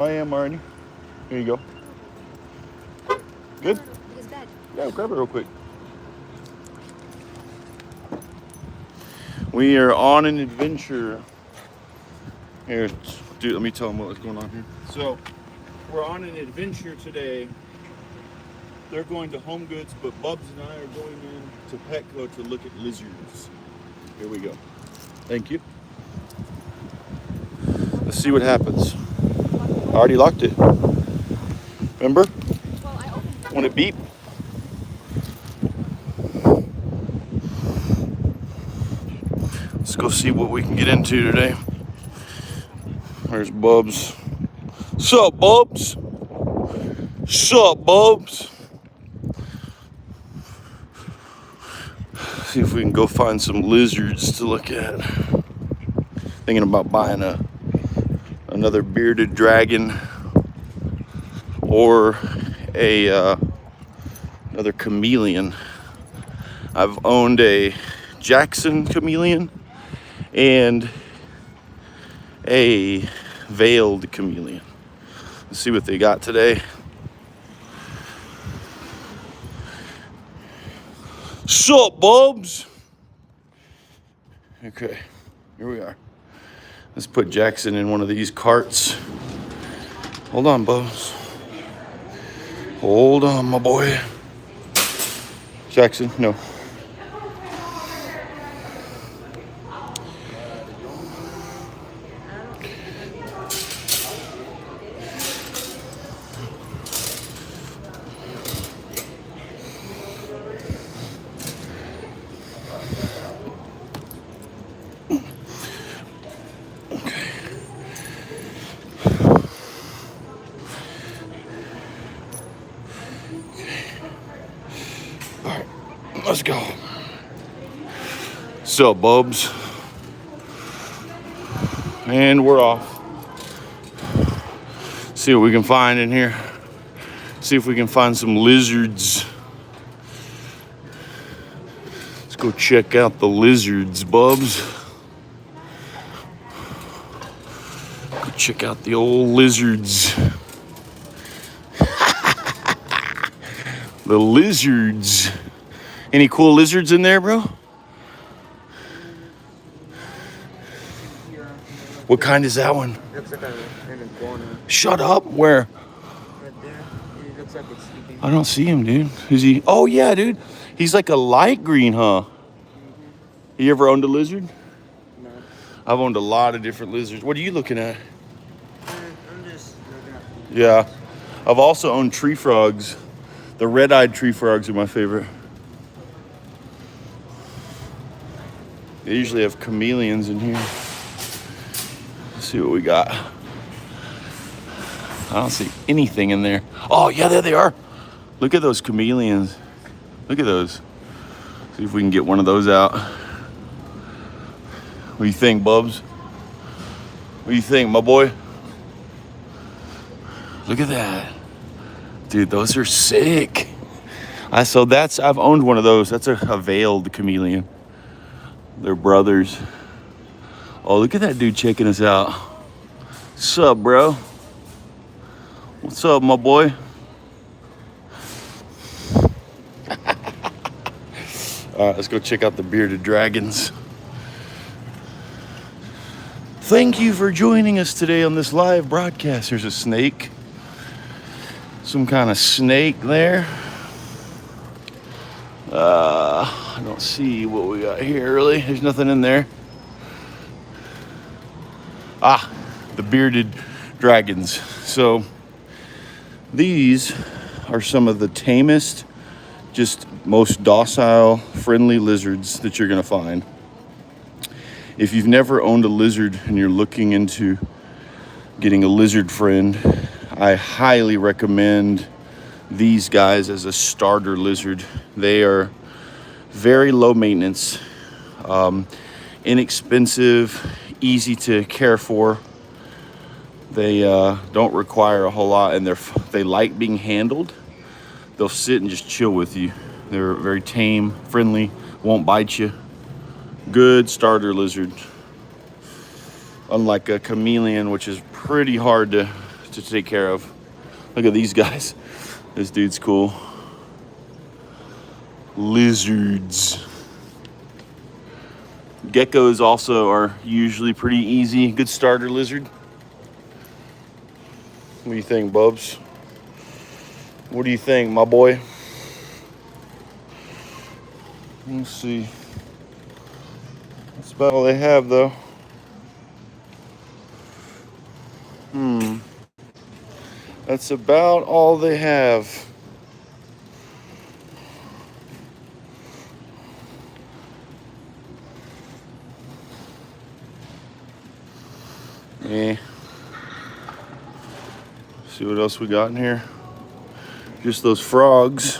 I am already. Here you go. Good? His bed. Yeah, grab it real quick. We are on an adventure. Here, dude, let me tell them what's going on here. So, we're on an adventure today. They're going to HomeGoods, but Bubs and I are going in to Petco to look at lizards. Here we go. Thank you. Let's see what happens. I already locked it. Remember? Well, I opened it. When it beep? Let's go see what we can get into today. There's Bubs. Sup, Bubs? Sup, Bubs? See if we can go find some lizards to look at. Thinking about buying another bearded dragon or another chameleon. I've owned a Jackson chameleon and a veiled chameleon. Let's see what they got today. Sup, Bubs? Okay, here we are. Let's put Jackson in one of these carts. Hold on, Bubs. Hold on, my boy. Jackson, no. Let's go. So, Bubs. And we're off. See what we can find in here. See if we can find some lizards. Let's go check out the lizards, Bubs. Go check out the old lizards. The lizards. Any cool lizards in there, bro? What kind is that one? Looks like an iguana. Shut up. Where? Right there. It looks like it's sleeping. I don't see him, dude. Is he? Oh, yeah, dude. He's like a light green, huh? You ever owned a lizard? No. I've owned a lot of different lizards. What are you looking at? I'm just looking at Yeah. I've also owned tree frogs. The red-eyed tree frogs are my favorite. They usually have chameleons in here. Let's see what we got. I don't see anything in there. Oh, yeah, there they are. Look at those chameleons. Look at those. See if we can get one of those out. What do you think, Bubs? What do you think, my boy? Look at that. Dude, those are sick. I've owned one of those. That's a veiled chameleon. They're brothers. Oh, look at that dude checking us out. What's up, bro? What's up, my boy? All right, let's go check out the bearded dragons. Thank you for joining us today on this live broadcast. There's a snake. Some kind of snake there. I don't see what we got here really. There's nothing in there. Ah, the bearded dragons. So these are some of the tamest, just most docile, friendly lizards that you're gonna find. If you've never owned a lizard and you're looking into getting a lizard friend, I highly recommend these guys as a starter lizard. They are very low maintenance, inexpensive, easy to care for. They don't require a whole lot, and they like being handled. They'll sit and just chill with you. They're very tame, friendly, won't bite you. Good starter lizard. Unlike a chameleon, which is pretty hard to take care of. Look at these guys. This dude's cool. Lizards. Geckos also are usually pretty easy. Good starter lizard. What do you think, Bubs? What do you think, my boy? Let's see. That's about all they have, though. That's about all they have. Yeah. See what else we got in here. Just those frogs.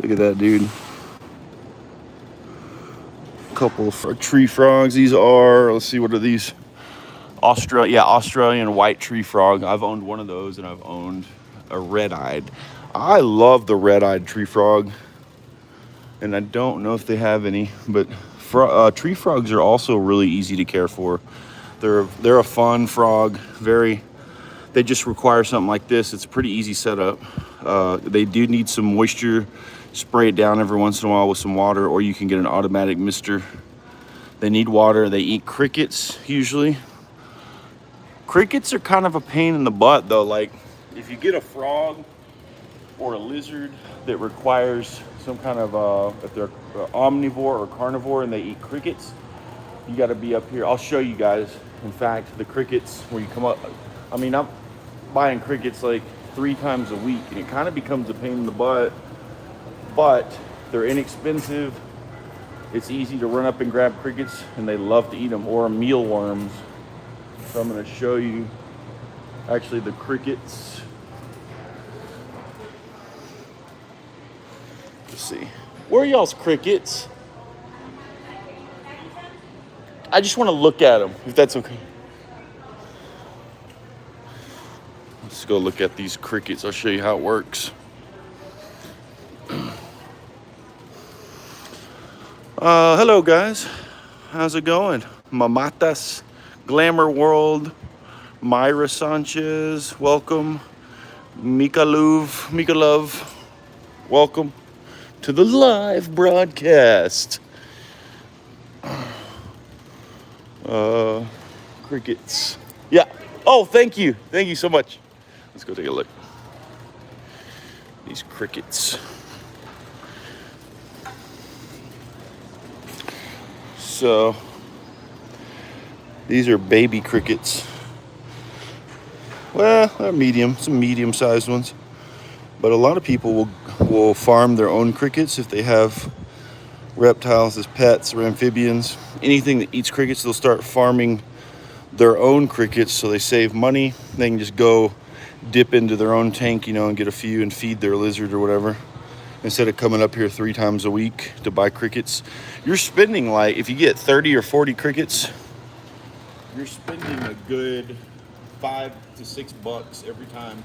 Look at that, dude. A couple of tree frogs. These are, let's see, what are these? Australian white tree frog. I've owned one of those, and I've owned a red-eyed. I love the red-eyed tree frog, and I don't know if they have any, but tree frogs are also really easy to care for. They're a fun frog. They just require something like this. It's a pretty easy setup. They do need some moisture. Spray it down every once in a while with some water, or you can get an automatic mister. They need water. They eat crickets usually. Crickets are kind of a pain in the butt though. Like if you get a frog or a lizard that requires some kind of, if they're omnivore or carnivore and they eat crickets, you got to be up here. I'll show you guys. In fact, the crickets, where you come up, I mean, I'm buying crickets like 3 times a week, and it kind of becomes a pain in the butt, but they're inexpensive. It's easy to run up and grab crickets, and they love to eat them, or mealworms. So I'm going to show you actually the crickets. Let's see. Where are y'all's crickets? I just want to look at them, if that's okay. Let's go look at these crickets. I'll show you how it works. Hello, guys. How's it going? Mamatas, Glamour World, Myra Sanchez, welcome. Mika Love, welcome to the live broadcast. Crickets. Yeah. Oh, thank you. Thank you so much. Let's go take a look. These crickets. So, these are baby crickets. Well, they're medium, some medium-sized ones. But a lot of people will farm their own crickets if they have reptiles as pets or amphibians. Anything that eats crickets, they'll start farming their own crickets so they save money. They can just go dip into their own tank, and get a few and feed their lizard or whatever, instead of coming up here 3 times a week to buy crickets. You're spending, like, if you get 30 or 40 crickets, you're spending a good $5 to $6 every time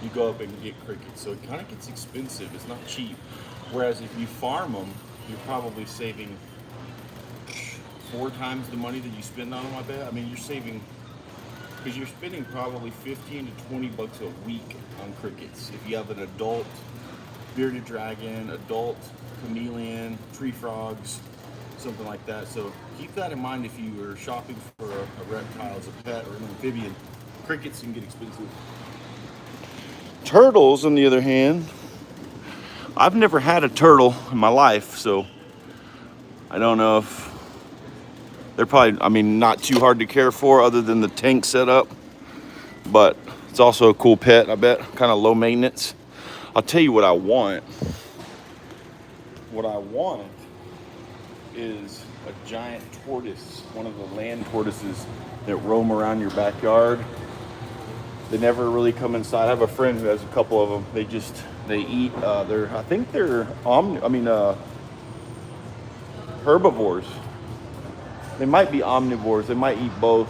you go up and get crickets. So it kind of gets expensive. It's not cheap. Whereas if you farm them, you're probably saving 4 times the money that you spend on them, I bet. I mean, you're saving, because you're spending probably 15 to 20 bucks a week on crickets. If you have an adult bearded dragon, adult chameleon, tree frogs, something like that. So keep that in mind if you are shopping for a reptile as a pet or an amphibian. Crickets can get expensive. Turtles, on the other hand, I've never had a turtle in my life, so I don't know if they're probably, not too hard to care for other than the tank setup, but it's also a cool pet, I bet, kind of low maintenance. I'll tell you what I want. What I want is a giant tortoise, one of the land tortoises that roam around your backyard. They never really come inside. I have a friend who has a couple of them. They eat, I think they're herbivores. They might be omnivores. They might eat both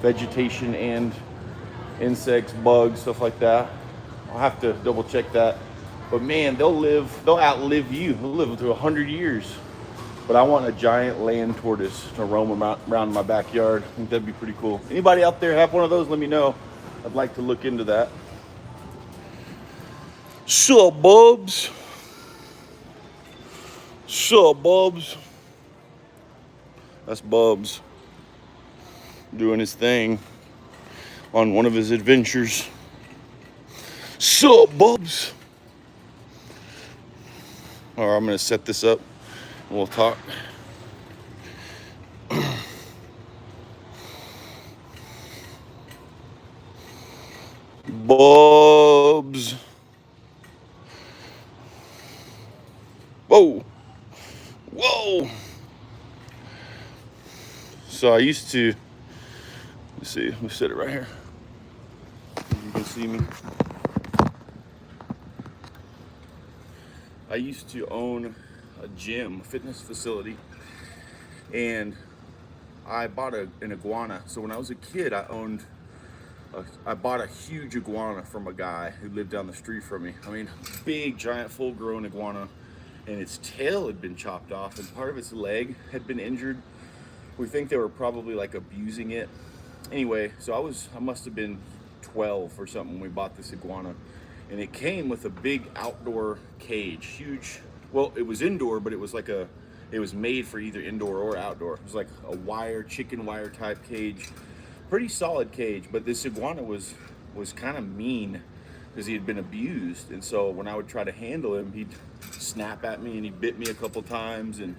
vegetation and insects, bugs, stuff like that. I'll have to double check that. But man, they'll outlive you. They'll live to 100 years. But I want a giant land tortoise to roam around my backyard. I think that'd be pretty cool. Anybody out there have one of those? Let me know. I'd like to look into that. Sup, Bubs? Sup, Bubs? That's Bubs doing his thing on one of his adventures. Sup, Bubs? All right, I'm gonna set this up and we'll talk. Bubs. Whoa. Whoa. So I used to, let's see, let me set it right here. You can see me. I used to own a gym, a fitness facility, and I bought an iguana. So when I was a kid, I bought a huge iguana from a guy who lived down the street from me. I mean, big, giant, full-grown iguana, and its tail had been chopped off, and part of its leg had been injured. We think they were probably like abusing it. Anyway, so I must have been 12 or something when we bought this iguana, and it came with a big outdoor cage, huge. Well, it was indoor, but it was made for either indoor or outdoor. It was like a chicken wire type cage. Pretty solid cage, but this iguana was kind of mean because he had been abused, and so when I would try to handle him, he'd snap at me and he bit me a couple times. And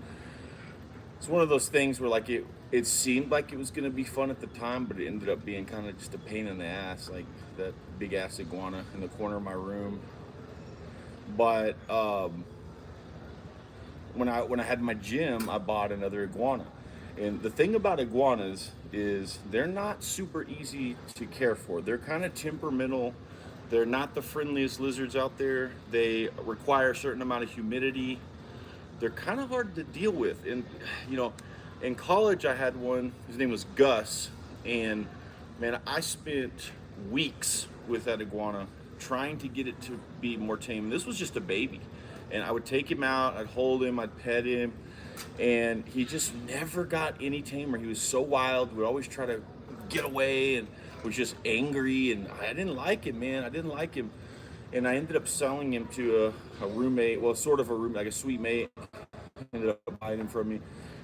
it's one of those things where like it seemed like it was going to be fun at the time, but it ended up being kind of just a pain in the ass, like that big ass iguana in the corner of my room. But when I had my gym, I bought another iguana. And the thing about iguanas is they're not super easy to care for. They're kind of temperamental. They're not the friendliest lizards out there. They require a certain amount of humidity. They're kind of hard to deal with. And, you know, in college I had one, his name was Gus. And man, I spent weeks with that iguana trying to get it to be more tame. This was just a baby. And I would take him out, I'd hold him, I'd pet him. And he just never got any tamer. He was so wild. Would always try to get away and was just angry. And I didn't like him, man. I didn't like him. And I ended up selling him to a roommate, well, sort of a roommate, like a sweet mate. Ended up buying him from me.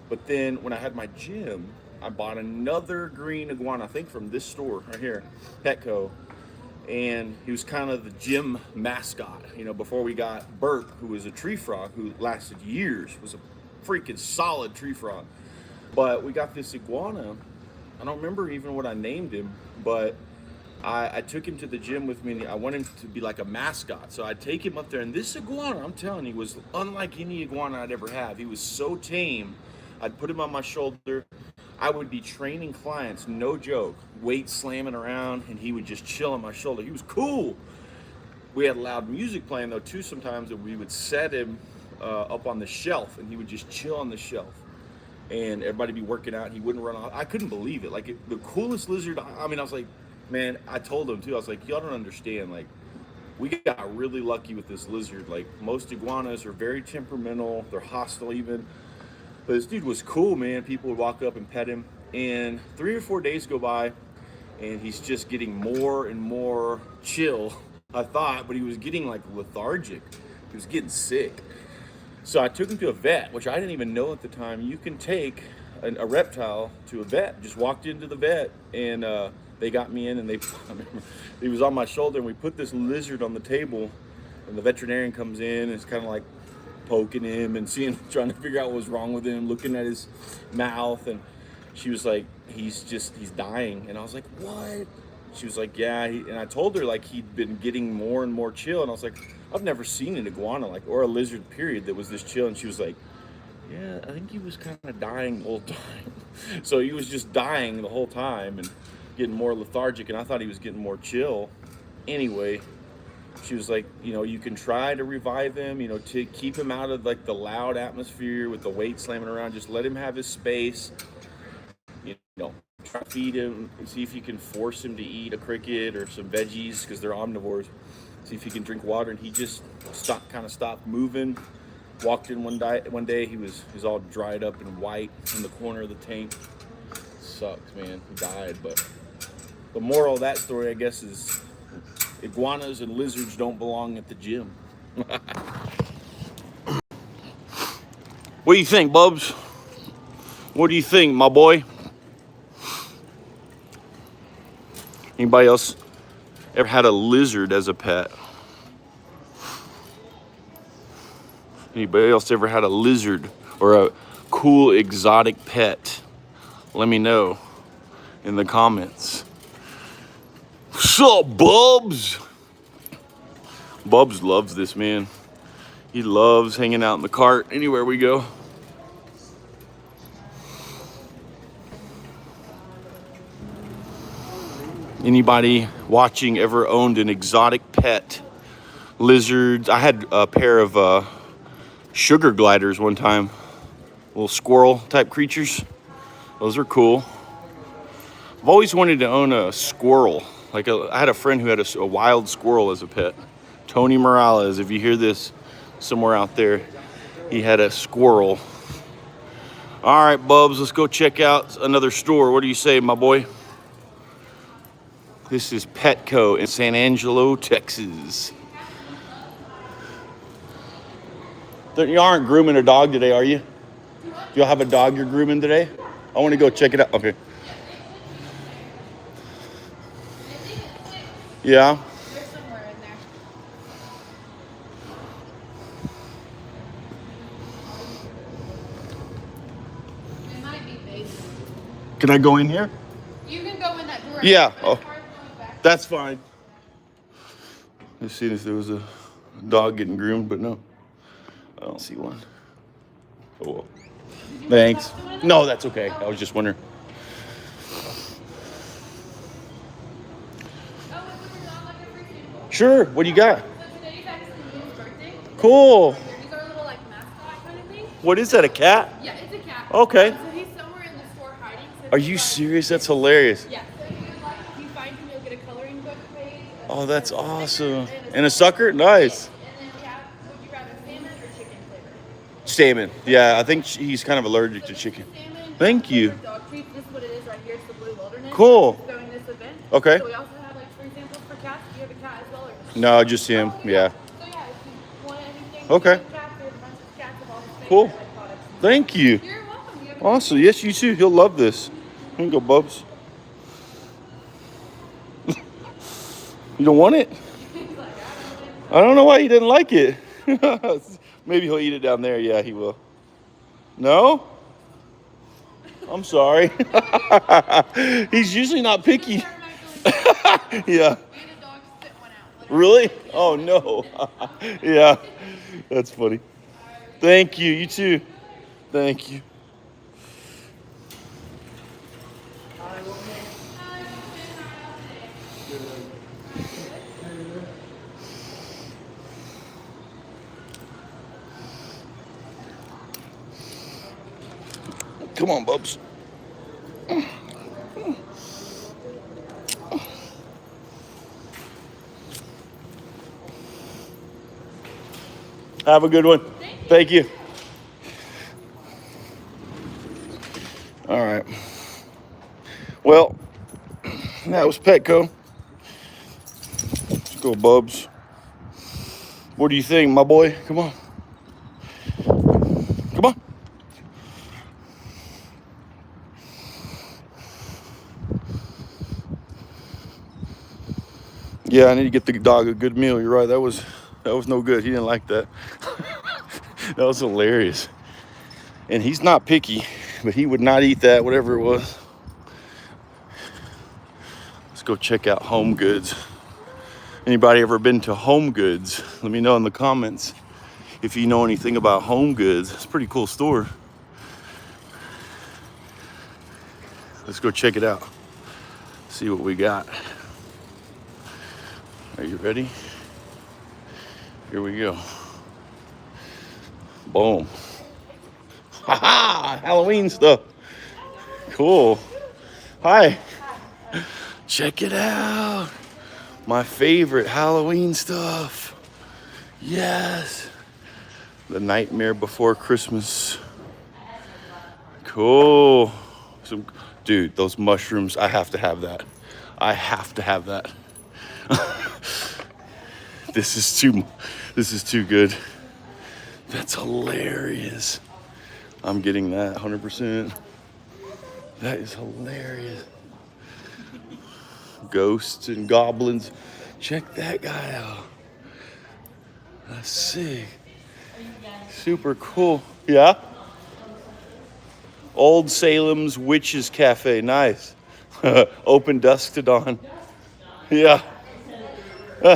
But then when I had my gym, I bought another green iguana, I think from this store right here, Petco. And he was kind of the gym mascot, you know, before we got Bert, who was a tree frog who lasted years, was a freaking solid tree frog. But we got this iguana. I don't remember even what I named him, but I took him to the gym with me, and I wanted him to be like a mascot. So I'd take him up there, and this iguana, I'm telling you, was unlike any iguana I'd ever have. He was so tame. I'd put him on my shoulder. I would be training clients, no joke, weight slamming around, and he would just chill on my shoulder. He was cool. We had loud music playing though too sometimes, and we would set him up on the shelf, and he would just chill on the shelf. And everybody be working out, and he wouldn't run off. I couldn't believe it. Like the coolest lizard. I mean, I was like, man, I told him too. I was like, y'all don't understand. Like, we got really lucky with this lizard. Like, most iguanas are very temperamental. They're hostile even. But this dude was cool, man. People would walk up and pet him. And 3 or 4 days go by, and he's just getting more and more chill, I thought. But he was getting, like, lethargic. He was getting sick. So I took him to a vet, which I didn't even know at the time. You can take a reptile to a vet. Just walked into the vet, and they got me in, and he was on my shoulder, and we put this lizard on the table, and the veterinarian comes in, and it's kind of like poking him and trying to figure out what was wrong with him, looking at his mouth. And she was like, he's dying. And I was like, what? She was like, yeah. And I told her like he'd been getting more and more chill. And I was like, I've never seen an iguana or a lizard period that was this chill. And she was like, yeah, I think he was kind of dying the whole time. So he was just dying the whole time and getting more lethargic, and I thought he was getting more chill. Anyway, she was like, you know, you can try to revive him, you know, to keep him out of like the loud atmosphere with the weight slamming around. Just let him have his space. You know, try to feed him, see if you can force him to eat a cricket or some veggies, because they're omnivores. See if he can drink water. And he just stopped moving. Walked in one day, he was all dried up and white in the corner of the tank. Sucks, man. He died, but the moral of that story, I guess, is iguanas and lizards don't belong at the gym. What do you think, Bubs? What do you think, my boy? Anybody else ever had a lizard as a pet? Anybody else ever had a lizard or a cool exotic pet? Let me know in the comments. What's up, Bubs? Bubs loves this, man. He loves hanging out in the cart anywhere we go. Anybody watching ever owned an exotic pet? Lizards. I had a pair of sugar gliders one time. Little squirrel type creatures. Those are cool. I've always wanted to own a squirrel. I had a friend who had a wild squirrel as a pet. Tony Morales, if you hear this somewhere out there, he had a squirrel. All right, Bubs, let's go check out another store. What do you say, my boy? This is Petco in San Angelo, Texas. You aren't grooming a dog today, are you? Do y'all have a dog you're grooming today? I want to go check it out. Okay. Yeah. They're somewhere in there. It might be basic. Can I go in here? You can go in that door. Yeah. But Oh, as far as going back, that's fine. Let's see if there was a dog getting groomed, but no. I don't see one. Oh, well. Thanks. No, that's okay. I was just wondering. oh, it's not like a free sample. Sure. What do you got? So today's actually his birthday. Cool. These are little like mascot kind of thing. What is that, a cat? Yeah, it's a cat. Okay. So he's somewhere in the store hiding. So Are if you find- serious? That's hilarious. Yeah. So if you find him, you'll get a coloring book made. Oh, that's awesome. And a sucker? Nice. And then we have, would you rather salmon or chicken flavor? Salmon. Yeah, I think he's kind of allergic to chicken. Salmon, Thank you. Dog treats. This is what it is right here. It's the Blue Wilderness. Cool. So in this event. Okay. So we also have like free samples for cats. Do you have a cat as well? Or No, just him. Yeah. So yeah, if you want anything. Okay. Cats, we have a bunch of cats of all the Cool. favorite products. Thank you. You're welcome. You have a Awesome. Yes, you too. He'll love this. Here you go, Bubs. You don't want it? I don't know why he didn't like it. Maybe he'll eat it down there. Yeah, he will. No? I'm sorry. He's usually not picky. Yeah. We had a dog spit one out. Really? Oh, no. Yeah. That's funny. Thank you. You too. Thank you. Come on, Bubs. Have a good one. Thank you. All right. Well, that was Petco. Let's go, Bubs. What do you think, my boy? Come on. Come on. Yeah, I need to get the dog a good meal. You're right. That was no good. He didn't like that. That was hilarious. And he's not picky, but he would not eat that, whatever it was. Let's go check out HomeGoods. Anybody ever been to HomeGoods? Let me know in the comments if you know anything about HomeGoods. It's a pretty cool store. Let's go check it out. See what we got. Are you ready? Here we go. Boom. Ha-ha! Halloween stuff. Cool. Hi. Check it out. My favorite Halloween stuff. Yes. The Nightmare Before Christmas. Cool. Dude, those mushrooms, I have to have that. I have to have that. This is too good. That's hilarious. I'm getting that 100%. That is hilarious. Ghosts and goblins. Check that guy out. That's sick. Super cool. Yeah? Old Salem's Witches Cafe. Nice. Open dusk to dawn. Yeah.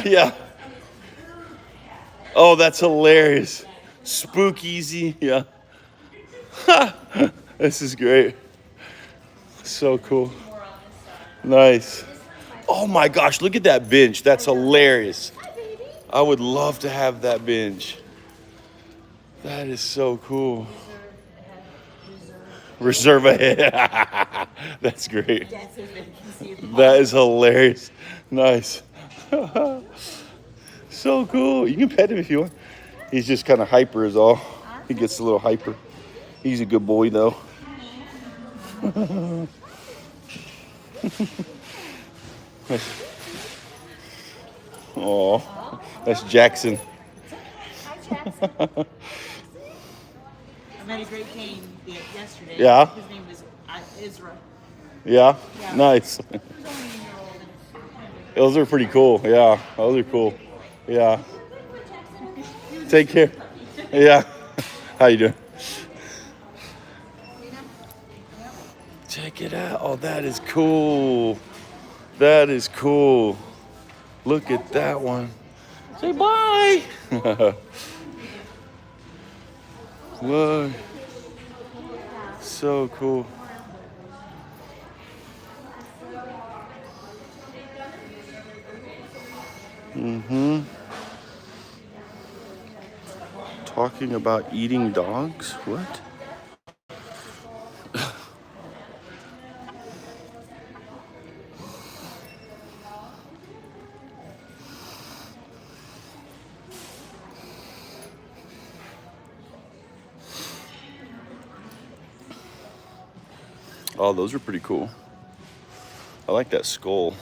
Yeah. Oh, that's hilarious. Spookeasy. Yeah. This is great. So cool. Nice. Oh my gosh, look at that bench. That's hilarious. I would love to have that bench. That is so cool. Reserve a head. That's great. That is hilarious. Nice. So cool. You can pet him if you want. He's just kind of hyper is all. He gets a little hyper. He's a good boy though. Oh, that's Jackson. Hi, Jackson. I met a Great Dane yesterday. Yeah. His name was Ezra. Yeah? Yeah. Nice. He's only a year old. Those are pretty cool. Yeah, those are cool. Yeah. Take care. Yeah. How you doing? Check it out. Oh, that is cool. That is cool. Look at that one. Say bye. Look. So cool. Talking about eating dogs? What? Oh, those are pretty cool. I like that skull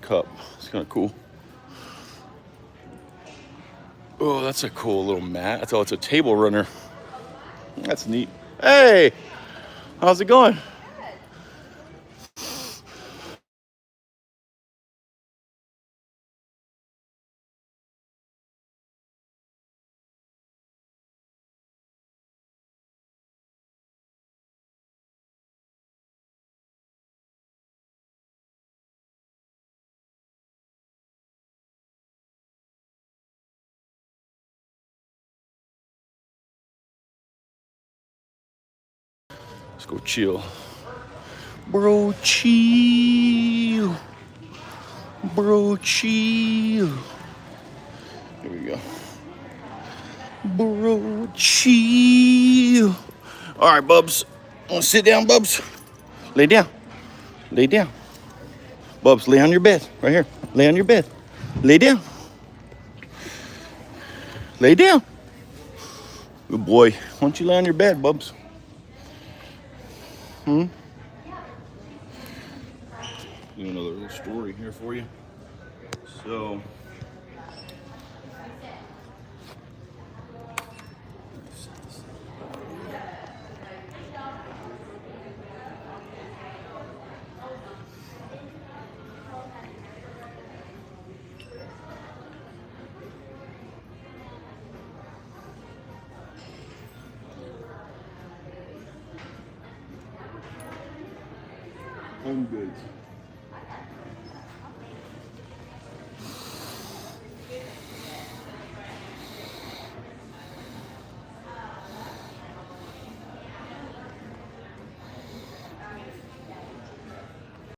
cup. It's kind of cool. Oh, that's a cool little mat. Oh, it's a table runner. That's neat. Hey, how's it going? Let's go chill. Bro, chill. Bro, chill. Here we go. Bro, chill. All right, Bubs. Want to sit down, Bubs? Lay down. Lay down. Bubs, lay on your bed. Right here. Lay on your bed. Lay down. Lay down. Good boy. Why don't you lay on your bed, Bubs? Do another little story here for you. So, HomeGoods.